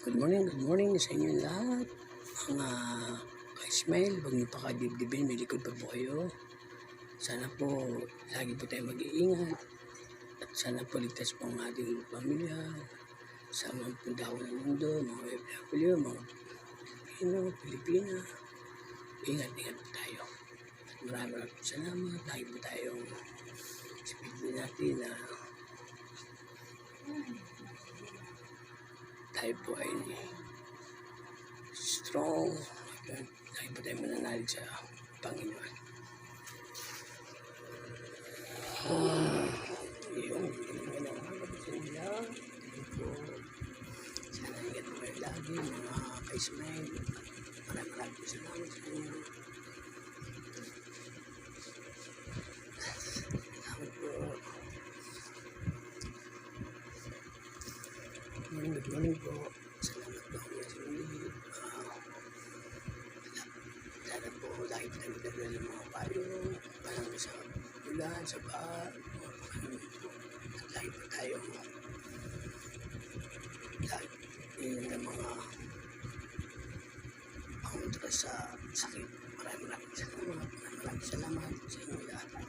Good morning sa inyo lahat. Mga ka-smile, huwag niyo pa kadibdibin, may likod pa po kayo. Sana po, lagi po tayo mag-iingat. At sana po ligtas po ang ating pamilya. Sa mga punta ng mundo, mga OFW, mga Pilipino, Pilipina. Ingat-ingat po tayo. At maraming salamat. Lagi po tayong sabihin natin na tayo po ay strong. Lagi po tayo mananalig sa Panginoon. Yung sana ingat po kayo lagi, mga ka-smile. Maraming salamat sa inyo. Salamat po. Good morning po. Salamat po hanggang sa muli. Sana po lagi po tayo magdadala ng mga payo. Parang sa ulan, sa baha. At lagi po tayo yun ng mga kontra sa sakit. Maraming salamat sa inyo lahat.